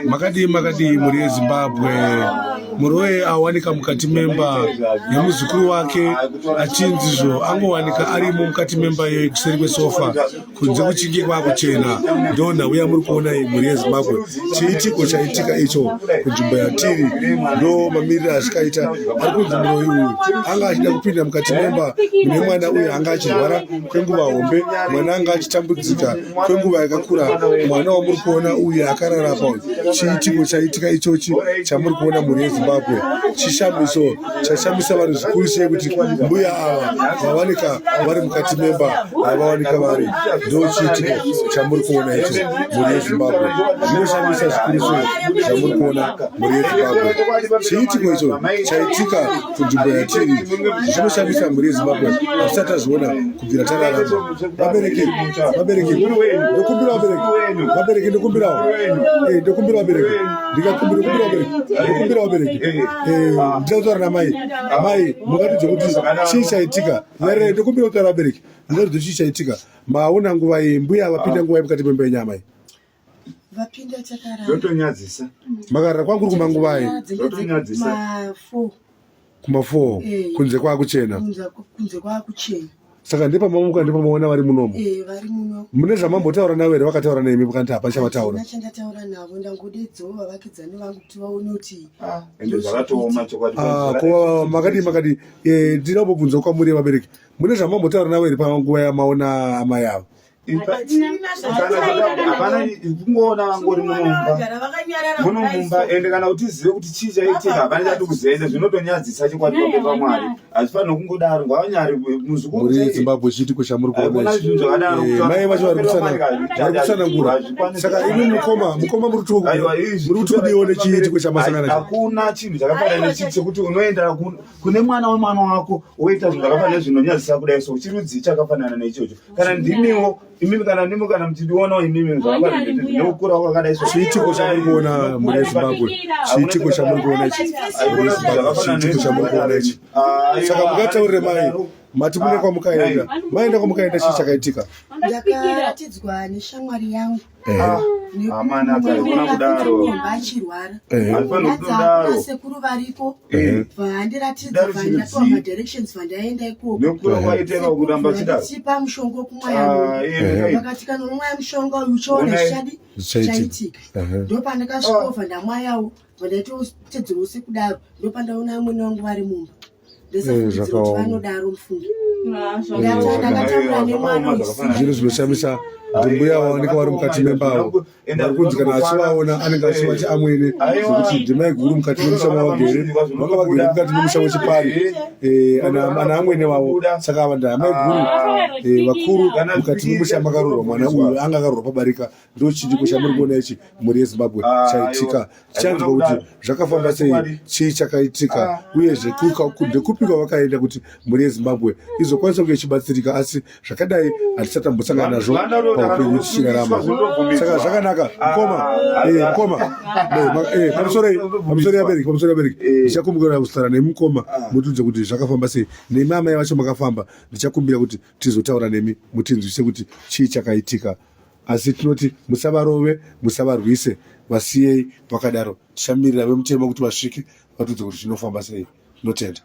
makadii mhuri yeZimbabwe. Murowe awanika mukati memba yemuzukuru wake achinzizvo angowanika arimo mukati memba iyoyi kuseri kwesofa kunze kuchinge kwakuchena. Ndo nhau yamuri kuona iyi mhuri yeZimbabwe. Chiitiko chaitika icho kunzvimbo yatiri ndo mamiriro azvikaita. Ari kunzi muroyi uyu anga achida kupinda mukati memba mune mwana uyu anga achirwara kwenguva hombe, mwana anga achitambudzika kwenguva yakakura. Mwana wamuri kuona uyu akarara pa uyu. Chiitiko chaitika ichochi chamuri kuona mhuri yeZimbabwe. Chishamiso chashamisa vanhu zvikuru sei kuti mbuya ava vawanika vari mukati memba avawanika vari. Ndo chiitiko chamuri kuona icho mhuri yeZimbabwe. Zvinoshamisa zvikuru sei chamuri kuona mhuri yeZimbabwe. Chiitiko icho chaitika kunzvimbo yatiri zvinoshamisa mhuri yeZimbabwe. Hatisati tazviona kubvira tararama. Vabereki ndokumbira vabereki ndokumbira vabereki ndikakumbira vabereki ndinataura namai mukatidze kuti chii chaitika yarere ndokumbira kutaura vabereki ndinatidze chii chaitika. Maona nguva iyi mbuya vapinda nguva mukati memba yenyamai vapinda takarara ndotonyadzisa makarara kwanguri kumanguvai ndotonyadzisa kuma4 kunze kwakuchena saka ndepamamuka ndepamaona vari munomo. vari muno mune zvamambotaura navo here vakataura nemi mukanti hapana chavataura? Chandataura navo ndangodedzo vavakidzani vangu kuti vaone kuti ende zvakatooma chokwadi. Ko makadi ndina kubvunza kwamuri vabereki mune zvamambotaura navo here panguva yamaona amai avo? Hapana kungoona vangori munomumba ende kana kuti zive kuti chii chaitika hapana chati kuzoenda. Zvinotonyadzisa chokwadi pamberi paMwari. Hazvifaniri kungodaro ngavanyari muzukuru muri yeZimbabwe chiitiko chamuri kuona ichi. Mai vacho vari kutsanangura. Saka imi mukoma muri kuti udione chiitiko chamasangana nacho. Hakuna chinhu chakafanana nechiti chekuti unoenda kune mwana wemwana wako woita zvinhu zvakafanana zvinonyadzisa kudai. So chirudzi chakafanana neichocho. Kana ndimiwo imimi kana mchidionawo imimi zvakafanana nekukura kwakadai. So chiitiko chamuri kuona muri yeZimbabwe. Chiitiko chamuri kuona ichi. Chiitiko chamuri kuona ichi. Saka mukataurire mai mati kune kwamukaenda maenda kwamukaenda chii chakaitika? ndakaratidzwa neshamwari yangu achirwara sekuru varipo vandiratidza vandatoa madirections vandaenda ikoko mushonga kumwaya vakati kana umwaya mushonga uyu uchiona zvichadi chaitika. Ndopandakasvikova ndamwayawo vandaitotedzera usikudaro ndopandaona amwene wangu vari mumba ndesakuti vanodaro mufungi ndakataura nemwana zvinhu zvinoshamisa kuti mbuya vaoneka vari mukati membavo vari kunzi kana achivaona anenge achivati amwene zvokuti ndimai guru mukati memusha mavagere vanga vagere mukati memusha wechipari ana amwene vavo. Saka ava ndaamai guru vakuru mukati memusha makarorwa mwana uyu anga akarorwa pabarika. Ndo chiitiko chamuri kuona ichi mhuri yeZimbabwe chaitika. Tichanzwa kuti zvakafamba sei, chii chakaitika, uyezve ndekupi kwavakaenda kuti mhuri yeZimbabwe izokwanisa kunge ichibatsirika. Asi zvakadai hatisatambosangana nazvo paupenyu tichirarama. Saka zvakanaka mukoma pamusoro yabereki ndichakumbira kutaura nemi mukoma mutiudze kuti zvakafamba sei. Nemi amai vacho makafamba ndichakumbira kuti tizotaura nemi mutinzwise kuti chii chakaitika. Asi tinoti musavarove musavarwise vasiyei vakadaro. Tichamirira vemutemo kuti vasvike vatiudze kuti zvinofamba sei. Tinotenda.